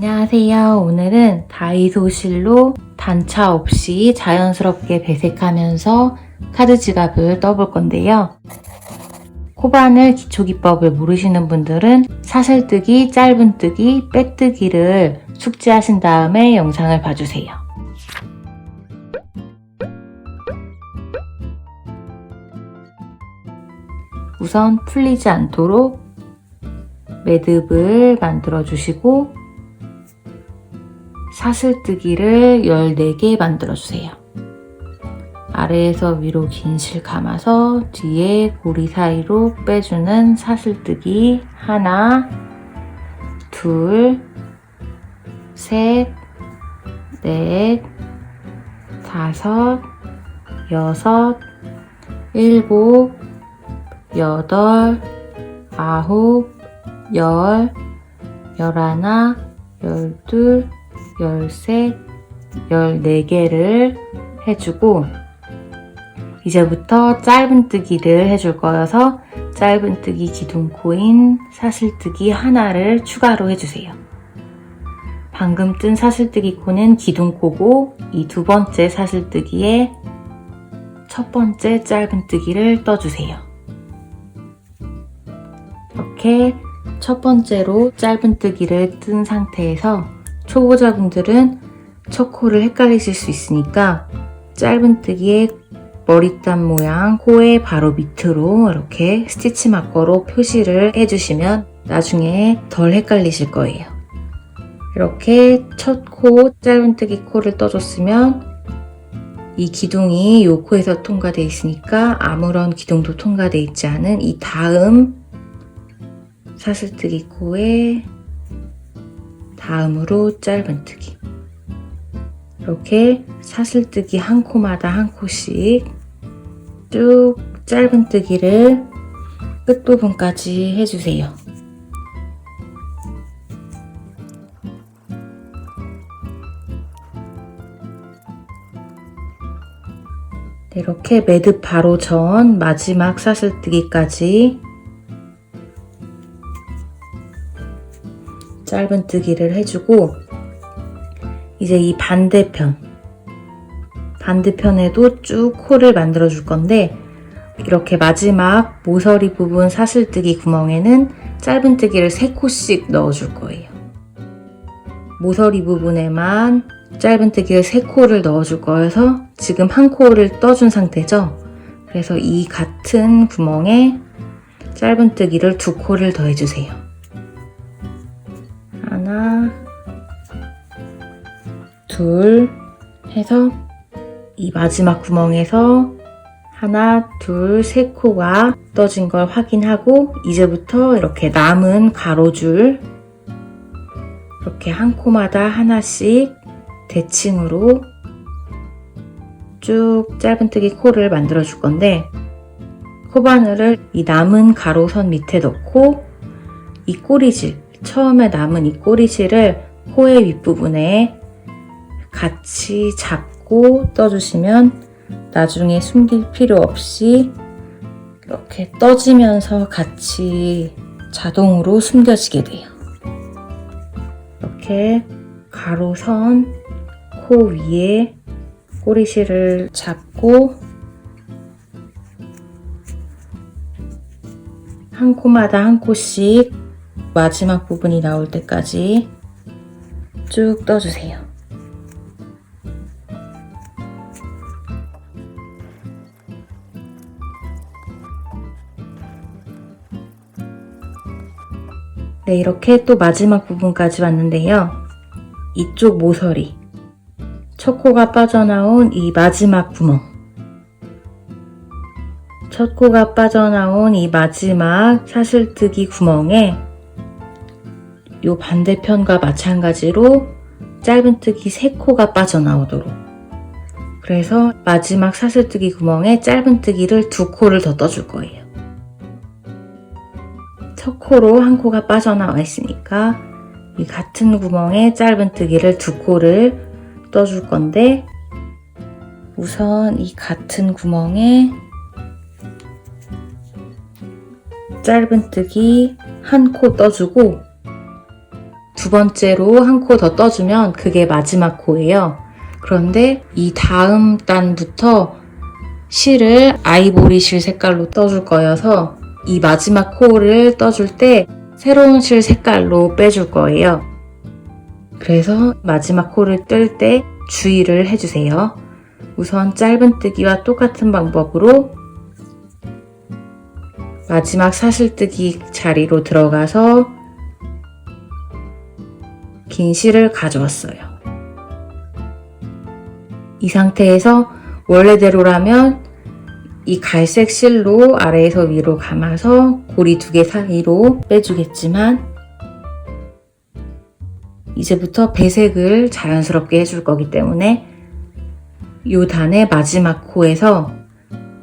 안녕하세요. 오늘은 다이소 실로 단차 없이 자연스럽게 배색하면서 카드 지갑을 떠볼 건데요. 코바늘 기초기법을 모르시는 분들은 사슬뜨기, 짧은뜨기, 빼뜨기를 숙지하신 다음에 영상을 봐주세요. 우선 풀리지 않도록 매듭을 만들어 주시고 사슬뜨기를 14개 만들어 주세요. 아래에서 위로 긴 실 감아서 뒤에 고리 사이로 빼주는 사슬뜨기 하나, 둘, 셋, 넷, 다섯, 여섯, 일곱, 여덟, 아홉, 열, 열하나, 열둘, 열셋, 14개를 해주고 이제부터 짧은뜨기를 해줄 거여서 짧은뜨기 기둥코인 사슬뜨기 하나를 추가로 해주세요. 방금 뜬 사슬뜨기 코는 기둥코고 이 두 번째 사슬뜨기에 첫 번째 짧은뜨기를 떠주세요. 이렇게 첫 번째로 짧은뜨기를 뜬 상태에서 초보자분들은 첫 코를 헷갈리실 수 있으니까 짧은뜨기에 머리땀 모양 코의 바로 밑으로 이렇게 스티치 마커로 표시를 해주시면 나중에 덜 헷갈리실 거예요. 이렇게 첫 코 짧은뜨기 코를 떠줬으면 이 기둥이 이 코에서 통과되어 있으니까 아무런 기둥도 통과되어 있지 않은 이 다음 사슬뜨기 코에 다음으로 짧은뜨기 이렇게 사슬뜨기 한 코마다 한 코씩 쭉 짧은뜨기를 끝부분까지 해주세요. 이렇게 매듭 바로 전 마지막 사슬뜨기까지 짧은뜨기를 해주고 이제 이 반대편에도 쭉 코를 만들어 줄 건데 이렇게 마지막 모서리 부분 사슬뜨기 구멍에는 짧은뜨기를 3코씩 넣어 줄 거예요. 모서리 부분에만 짧은뜨기를 3코를 넣어 줄 거여서 지금 한 코를 떠준 상태죠. 그래서 이 같은 구멍에 짧은뜨기를 2코를 더 해주세요. 하나, 둘 해서 이 마지막 구멍에서 하나, 둘, 3코가 떠진 걸 확인하고 이제부터 이렇게 남은 가로줄 이렇게 한 코마다 하나씩 대칭으로 쭉 짧은뜨기 코를 만들어 줄 건데 코바늘을 이 남은 가로선 밑에 넣고 이 꼬리질 처음에 남은 이 꼬리실을 코의 윗부분에 같이 잡고 떠주시면 나중에 숨길 필요 없이 이렇게 떠지면서 같이 자동으로 숨겨지게 돼요. 이렇게 가로선 코 위에 꼬리실을 잡고 한 코마다 한 코씩 마지막 부분이 나올 때까지 쭉 떠주세요. 네, 이렇게 또 마지막 부분까지 왔는데요. 이쪽 모서리, 첫 코가 빠져나온 이 마지막 구멍, 첫 코가 빠져나온 이 마지막 사슬뜨기 구멍에 이 반대편과 마찬가지로 짧은뜨기 3코가 빠져나오도록 그래서 마지막 사슬뜨기 구멍에 짧은뜨기를 2코를 더 떠줄 거예요. 첫 코로 한 코가 빠져나와 있으니까 이 같은 구멍에 짧은뜨기를 2코를 떠줄 건데 우선 이 같은 구멍에 짧은뜨기 한 코 떠주고 두 번째로 한 코 더 떠주면 그게 마지막 코예요. 그런데 이 다음 단부터 실을 아이보리 실 색깔로 떠줄 거여서 이 마지막 코를 떠줄 때 새로운 실 색깔로 빼줄 거예요. 그래서 마지막 코를 뜰 때 주의를 해주세요. 우선 짧은뜨기와 똑같은 방법으로 마지막 사슬뜨기 자리로 들어가서 긴 실을 가져왔어요. 이 상태에서 원래대로라면 이 갈색 실로 아래에서 위로 감아서 고리 두 개 사이로 빼주겠지만 이제부터 배색을 자연스럽게 해줄 거기 때문에 이 단의 마지막 코에서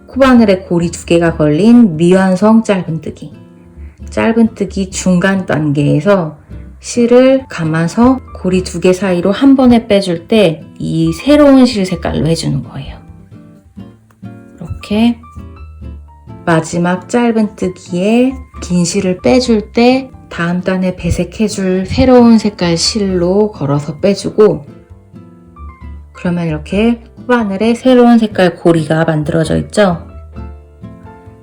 코바늘에 고리 두 개가 걸린 미완성 짧은뜨기, 짧은뜨기 중간 단계에서 실을 감아서 고리 두 개 사이로 한 번에 빼줄 때 이 새로운 실 색깔로 해주는 거예요. 이렇게 마지막 짧은뜨기에 긴 실을 빼줄 때 다음 단에 배색해줄 새로운 색깔 실로 걸어서 빼주고, 그러면 이렇게 코바늘에 새로운 색깔 고리가 만들어져 있죠.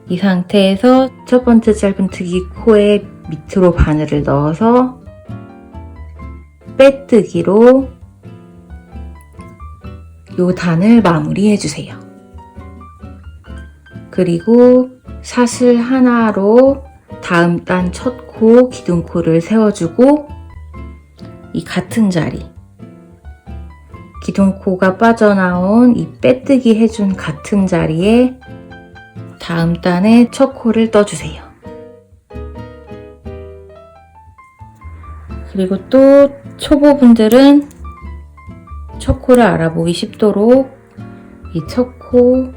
이 상태에서 첫 번째 짧은뜨기 코에 밑으로 바늘을 넣어서 빼뜨기로 이 단을 마무리해주세요. 그리고 사슬 하나로 다음 단 첫 코, 기둥코를 세워주고 이 같은 자리, 기둥코가 빠져나온 이 빼뜨기 해준 같은 자리에 다음 단에 첫 코를 떠주세요. 그리고 또 초보분들은 첫 코를 알아보기 쉽도록 이 첫 코,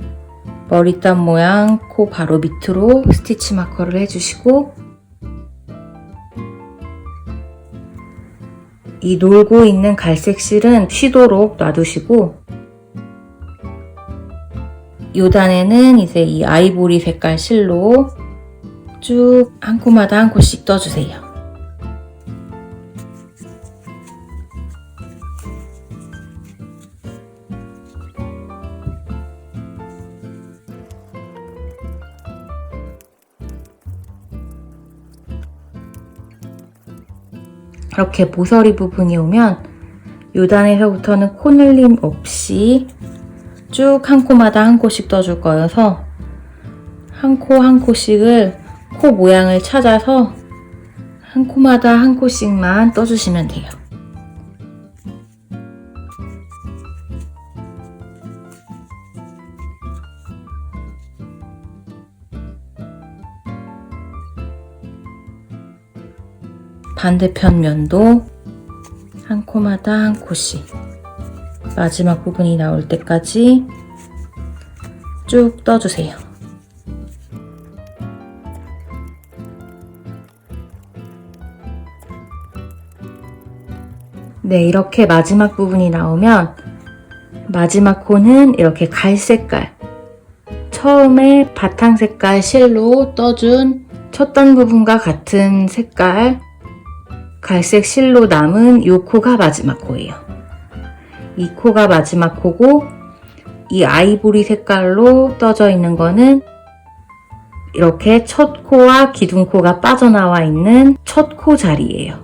머리단 모양 코 바로 밑으로 스티치 마커를 해주시고, 이 놀고 있는 갈색 실은 쉬도록 놔두시고, 이 단에는 이제 이 아이보리 색깔 실로 쭉 한 코마다 한 코씩 떠주세요. 이렇게 모서리 부분이 오면 요 단에서부터는 코늘림 없이 쭉 한 코마다 한 코씩 떠줄 거여서 한 코 한 코씩을 코 모양을 찾아서 한 코마다 한 코씩만 떠주시면 돼요. 반대편 면도 한 코마다 한 코씩 마지막 부분이 나올 때까지 쭉 떠주세요. 네, 이렇게 마지막 부분이 나오면 마지막 코는 이렇게 갈색깔, 처음에 바탕 색깔 실로 떠준 첫 단 부분과 같은 색깔 갈색 실로 남은 이 코가 마지막 코예요. 이 코가 마지막 코고, 이 아이보리 색깔로 떠져 있는 거는 이렇게 첫 코와 기둥코가 빠져나와 있는 첫 코 자리예요.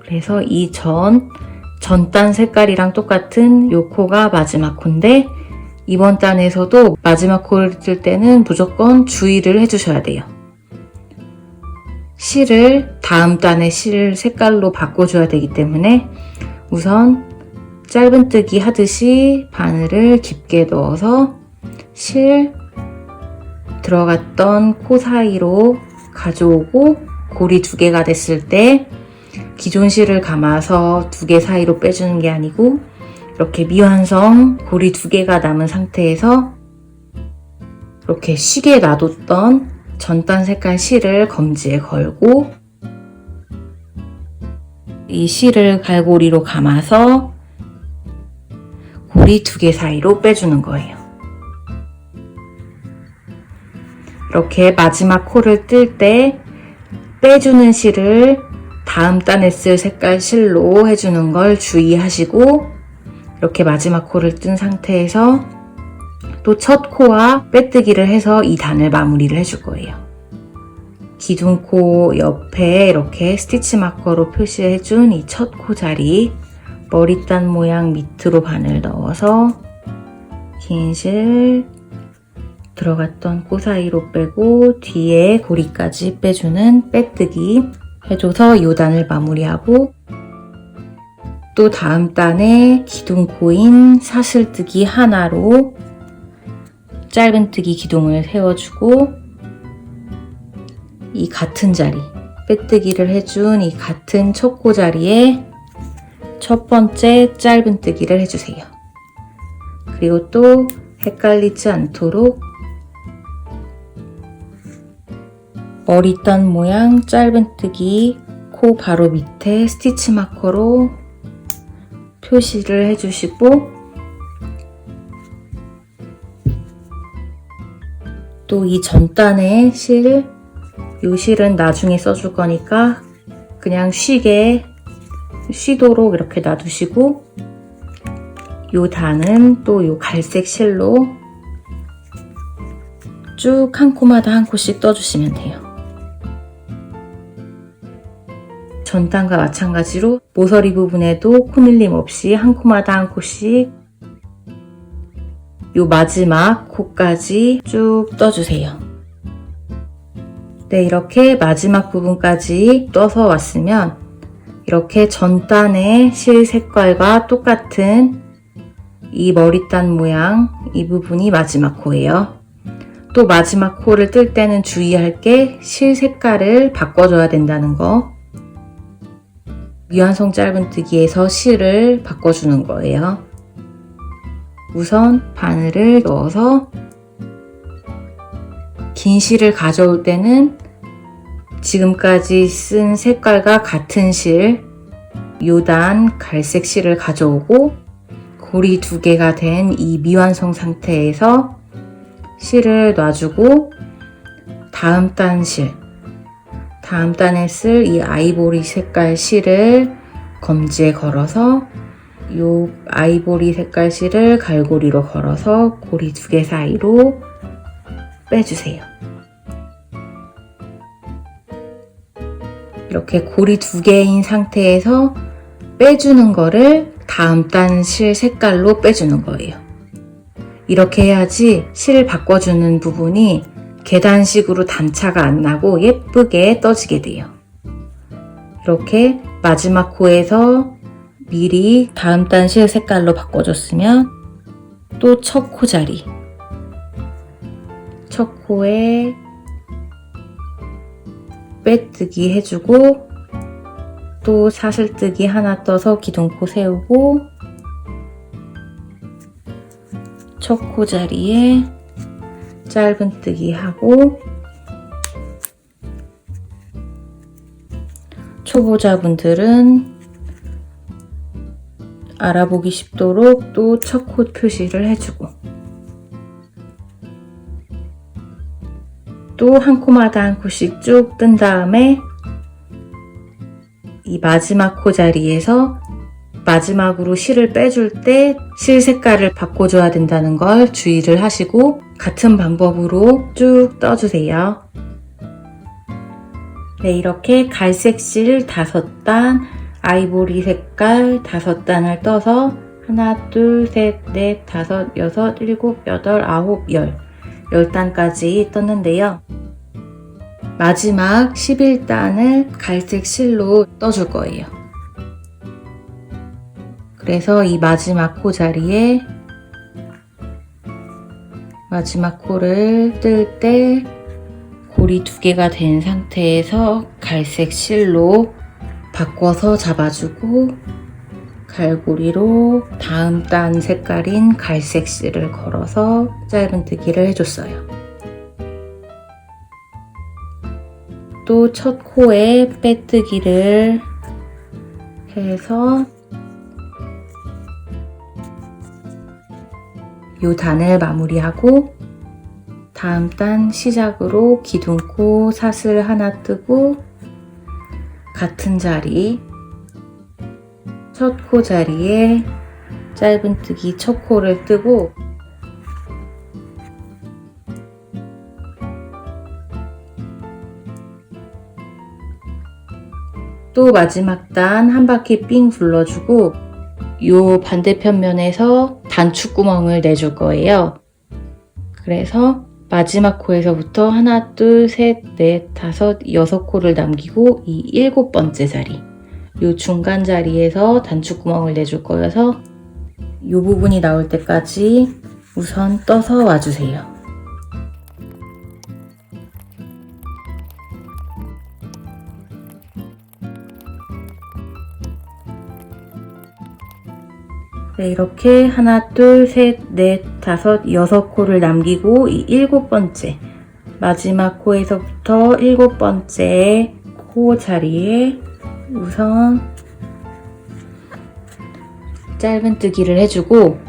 그래서 이 전단 색깔이랑 똑같은 이 코가 마지막 코인데, 이번 단에서도 마지막 코를 뜰 때는 무조건 주의를 해주셔야 돼요. 실을 다음 단의 실 색깔로 바꿔줘야 되기 때문에 우선 짧은뜨기 하듯이 바늘을 깊게 넣어서 실 들어갔던 코 사이로 가져오고, 고리 두 개가 됐을 때 기존 실을 감아서 두 개 사이로 빼주는 게 아니고 이렇게 미완성 고리 두 개가 남은 상태에서 이렇게 쉬게 놔뒀던 전단 색깔 실을 검지에 걸고 이 실을 갈고리로 감아서 고리 두 개 사이로 빼주는 거예요. 이렇게 마지막 코를 뜰 때 빼주는 실을 다음 단에 쓸 색깔 실로 해주는 걸 주의하시고, 이렇게 마지막 코를 뜬 상태에서 또 첫 코와 빼뜨기를 해서 이 단을 마무리를 해줄 거예요. 기둥코 옆에 이렇게 스티치 마커로 표시해준 이 첫 코 자리, 머리단 모양 밑으로 바늘 넣어서 긴 실 들어갔던 코 사이로 빼고 뒤에 고리까지 빼주는 빼뜨기 해줘서 이 단을 마무리하고, 또 다음 단에 기둥코인 사슬뜨기 하나로 짧은뜨기 기둥을 세워주고, 이 같은 자리, 빼뜨기를 해준 이 같은 첫 코 자리에 첫 번째 짧은뜨기를 해주세요. 그리고 또 헷갈리지 않도록 머리단 모양 짧은뜨기 코 바로 밑에 스티치 마커로 표시를 해주시고, 또 이 전단에 이 실은 나중에 써줄 거니까 그냥 쉬도록 이렇게 놔두시고, 이 단은 또 이 갈색 실로 쭉 한 코마다 한 코씩 떠주시면 돼요. 전단과 마찬가지로 모서리 부분에도 코늘림 없이 한 코마다 한 코씩 요 마지막 코까지 쭉 떠주세요. 네, 이렇게 마지막 부분까지 떠서 왔으면 이렇게 전단의 실 색깔과 똑같은 이 머리단 모양, 이 부분이 마지막 코예요. 또 마지막 코를 뜰 때는 주의할 게 실 색깔을 바꿔줘야 된다는 거. 미완성 짧은뜨기에서 실을 바꿔주는 거예요. 우선 바늘을 넣어서 긴 실을 가져올 때는 지금까지 쓴 색깔과 같은 실, 요단 갈색 실을 가져오고, 고리 2개가 된 이 미완성 상태에서 실을 놔주고, 다음 단에 쓸 이 아이보리 색깔 실을 검지에 걸어서 이 아이보리 색깔 실을 갈고리로 걸어서 고리 2개 사이로 빼주세요. 이렇게 고리 2개인 상태에서 빼주는 거를 다음 단 실 색깔로 빼주는 거예요. 이렇게 해야지 실 바꿔주는 부분이 계단식으로 단차가 안 나고 예쁘게 떠지게 돼요. 이렇게 마지막 코에서 미리 다음 단 실 색깔로 바꿔줬으면 또 첫 코 자리, 첫 코에 빼뜨기 해주고, 또 사슬뜨기 하나 떠서 기둥코 세우고, 첫 코 자리에 짧은뜨기 하고, 초보자분들은 알아보기 쉽도록 또 첫 코 표시를 해주고, 또 한 코마다 한 코씩 쭉 뜬 다음에 이 마지막 코 자리에서 마지막으로 실을 빼줄 때 실 색깔을 바꿔줘야 된다는 걸 주의를 하시고, 같은 방법으로 쭉 떠주세요. 네, 이렇게 갈색 실 5단, 아이보리 색깔 5단을 떠서 하나, 둘, 셋, 넷, 다섯, 여섯, 일곱, 여덟, 아홉, 10단까지 떴는데요. 마지막 11단을 갈색 실로 떠줄 거예요. 그래서 이 마지막 코 자리에 마지막 코를 뜰 때 고리 2개가 된 상태에서 갈색 실로 바꿔서 잡아주고, 갈고리로 다음 단 색깔인 갈색 실을 걸어서 짧은뜨기를 해줬어요. 또 첫 코에 빼뜨기를 해서 요 단을 마무리하고, 다음 단 시작으로 기둥코 사슬 하나 뜨고, 같은 자리 첫 코 자리에 짧은뜨기 첫 코를 뜨고 또 마지막 단 한 바퀴 삥 둘러주고 요 반대편 면에서 단추구멍을 내줄 거예요. 그래서 마지막 코에서부터 하나, 둘, 셋, 넷, 다섯, 여섯 코를 남기고 이 일곱 번째 자리, 요 중간 자리에서 단추구멍을 내줄 거여서 요 부분이 나올 때까지 우선 떠서 와주세요. 네, 이렇게 하나, 둘, 셋, 넷, 다섯, 여섯 코를 남기고 이 일곱 번째 마지막 코에서부터 일곱 번째 코 자리에 우선 짧은뜨기를 해주고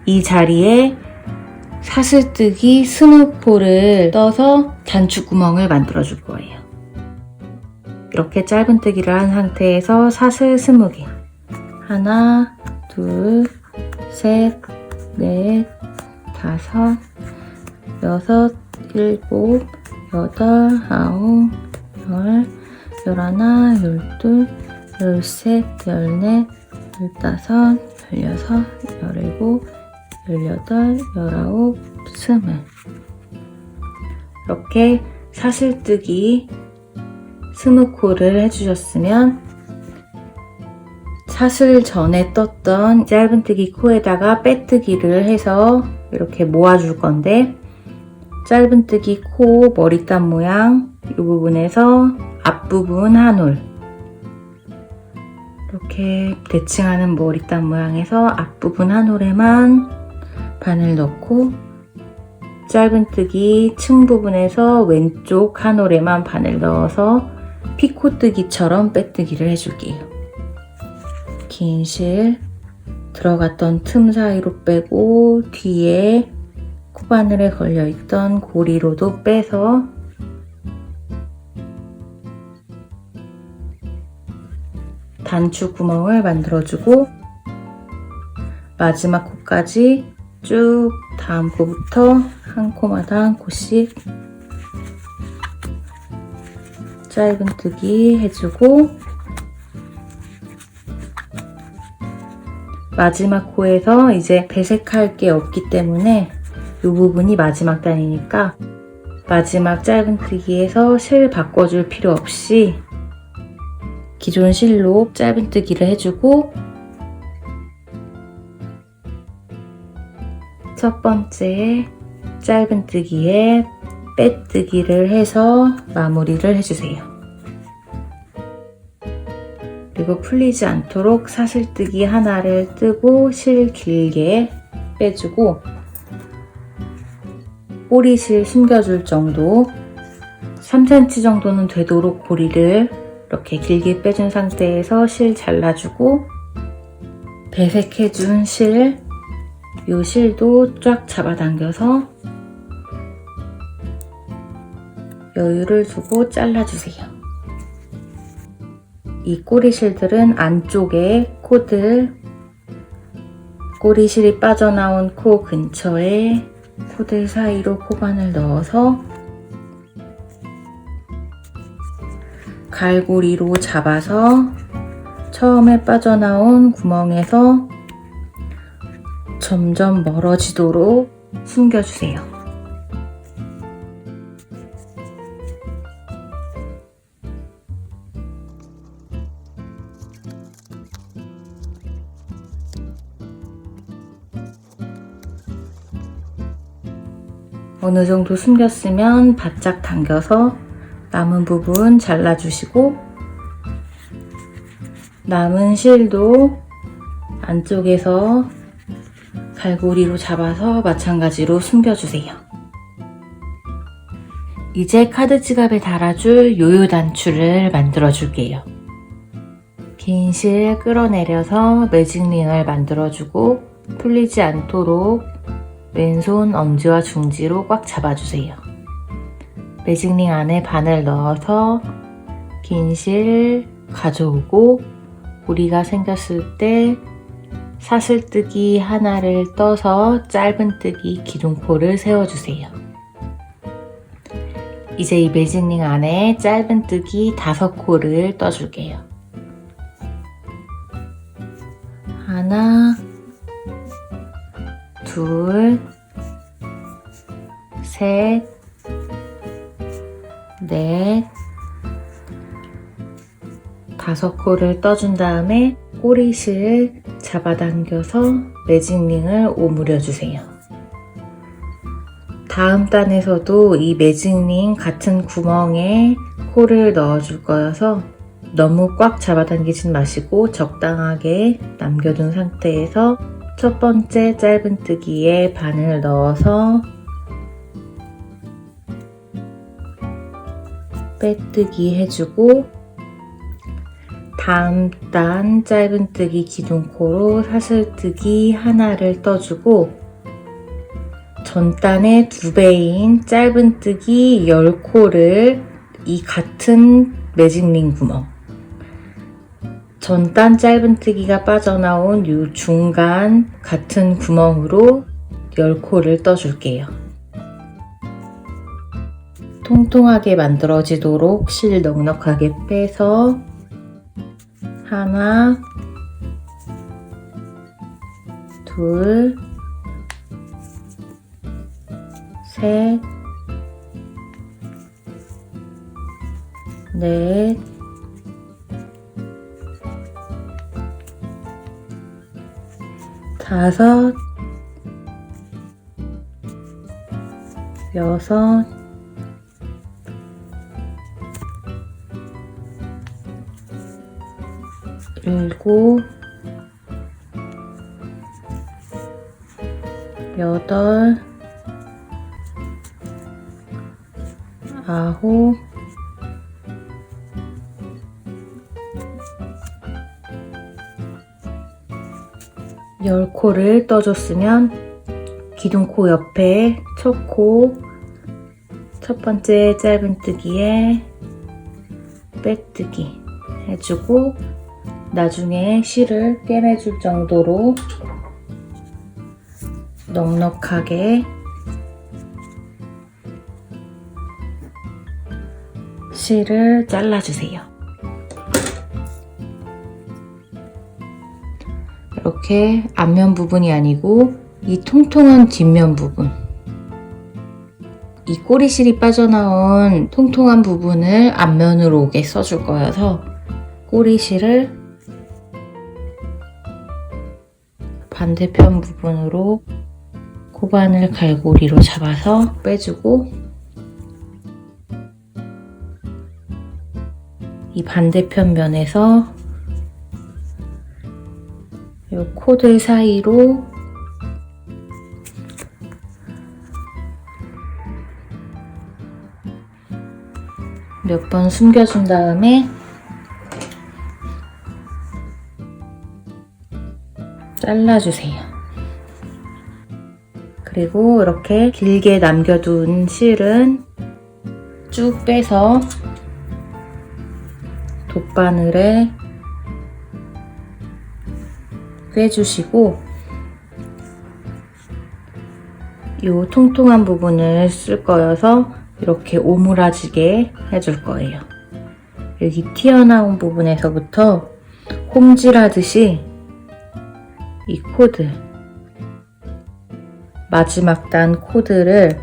이 자리에 사슬뜨기 20코를 떠서 단추구멍을 만들어 줄 거예요. 이렇게 짧은뜨기를 한 상태에서 사슬 20개 하나, 둘, 셋, 넷, 다섯, 여섯, 일곱, 여덟, 아홉, 열, 열하나, 열둘, 열셋, 열넷, 열다섯, 열여섯, 열일곱, 열여덟, 열아홉, 스물. 이렇게 사슬뜨기 20코를 해주셨으면 사슬 전에 떴던 짧은뜨기 코에다가 빼뜨기를 해서 이렇게 모아줄 건데 짧은뜨기 코 머리땀 모양 이 부분에서 앞부분 한 올 이렇게 대칭하는 머리땀 모양에서 앞부분 한 올에만 바늘 넣고 짧은뜨기 층 부분에서 왼쪽 한 올에만 바늘 넣어서 피코뜨기처럼 빼뜨기를 해줄게요. 긴 실 들어갔던 틈 사이로 빼고 뒤에 코바늘에 걸려있던 고리로도 빼서 단추 구멍을 만들어주고 마지막 코까지 쭉 다음 코부터 한 코마다 한 코씩 짧은뜨기 해주고 마지막 코에서 이제 배색할 게 없기 때문에 이 부분이 마지막 단이니까 마지막 짧은뜨기에서 실 바꿔줄 필요 없이 기존 실로 짧은뜨기를 해주고 첫 번째 짧은뜨기에 빼뜨기를 해서 마무리를 해주세요. 그리고 풀리지 않도록 사슬뜨기 하나를 뜨고 실 길게 빼주고 꼬리실 숨겨줄 정도 3cm 정도는 되도록 고리를 이렇게 길게 빼준 상태에서 실 잘라주고 배색해준 실, 이 실도 쫙 잡아당겨서 여유를 두고 잘라주세요. 이 꼬리실들은 안쪽에 코들, 꼬리실이 빠져나온 코 근처에 코들 사이로 코바늘 넣어서 갈고리로 잡아서 처음에 빠져나온 구멍에서 점점 멀어지도록 숨겨주세요. 어느 정도 숨겼으면 바짝 당겨서 남은 부분 잘라주시고 남은 실도 안쪽에서 갈고리로 잡아서 마찬가지로 숨겨주세요. 이제 카드 지갑에 달아줄 요요 단추를 만들어 줄게요. 긴 실 끌어내려서 매직링을 만들어주고 풀리지 않도록 왼손 엄지와 중지로 꽉 잡아주세요. 매직링 안에 바늘 넣어서 긴 실 가져오고 고리가 생겼을 때 사슬뜨기 하나를 떠서 짧은뜨기 기둥코를 세워주세요. 이제 이 매직링 안에 짧은뜨기 5코를 떠줄게요. 하나, 둘, 셋, 넷, 5코를 떠준 다음에 꼬리실 잡아당겨서 매직링을 오므려 주세요. 다음 단에서도 이 매직링 같은 구멍에 코를 넣어줄 거여서 너무 꽉 잡아당기진 마시고 적당하게 남겨둔 상태에서 첫 번째 짧은뜨기에 바늘 넣어서 빼뜨기 해주고 다음 단 짧은뜨기 기둥코로 사슬뜨기 하나를 떠주고 전 단의 2배인 짧은뜨기 10코를 이 같은 매직링 구멍 전 단 짧은뜨기가 빠져나온 이 중간 같은 구멍으로 10코를 떠줄게요. 통통하게 만들어지도록 실 넉넉하게 빼서 하나, 둘, 셋, 넷, 다섯, 여섯, 일곱, 여덟, 아홉, 열 코를 떠줬으면 기둥코 옆에 첫 코, 첫 번째 짧은뜨기에 빼뜨기 해주고 나중에 실을 꿰매줄 정도로 넉넉하게 실을 잘라주세요. 이렇게 앞면 부분이 아니고 이 통통한 뒷면 부분, 이 꼬리실이 빠져나온 통통한 부분을 앞면으로 오게 써줄 거여서 꼬리실을 반대편 부분으로 코바늘 갈고리로 잡아서 빼주고 이 반대편 면에서 이 코들 사이로 몇 번 숨겨준 다음에 잘라주세요. 그리고 이렇게 길게 남겨둔 실은 쭉 빼서 돗바늘에 꿰주시고 이 통통한 부분을 쓸 거여서 이렇게 오므라지게 해줄 거예요. 여기 튀어나온 부분에서부터 홈질하듯이 이 코드, 마지막 단 코드를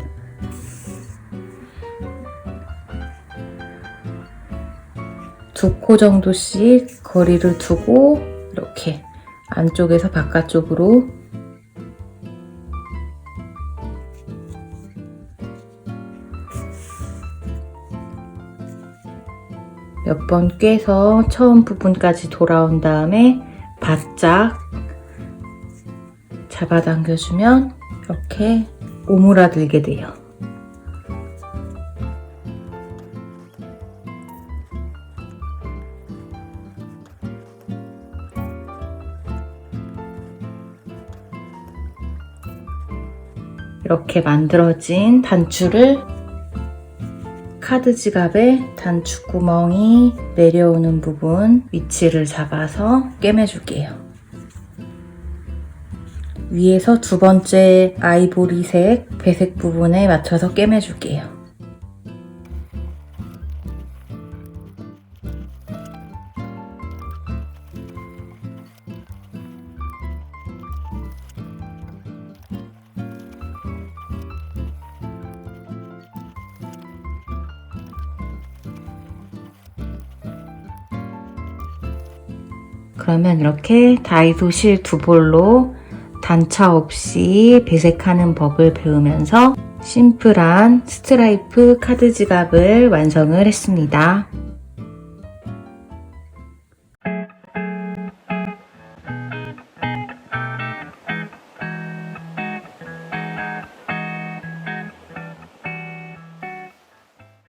두 코 정도씩 거리를 두고 이렇게 안쪽에서 바깥쪽으로 몇 번 꿰서 처음 부분까지 돌아온 다음에 바짝 잡아당겨주면 이렇게 오므라들게 돼요. 이렇게 만들어진 단추를 카드 지갑의 단추구멍이 내려오는 부분 위치를 잡아서 꿰매줄게요. 위에서 두 번째 아이보리색 배색 부분에 맞춰서 꿰매줄게요. 그러면 이렇게 다이소 실 두 볼로 단차 없이 배색하는 법을 배우면서 심플한 스트라이프 카드 지갑을 완성을 했습니다.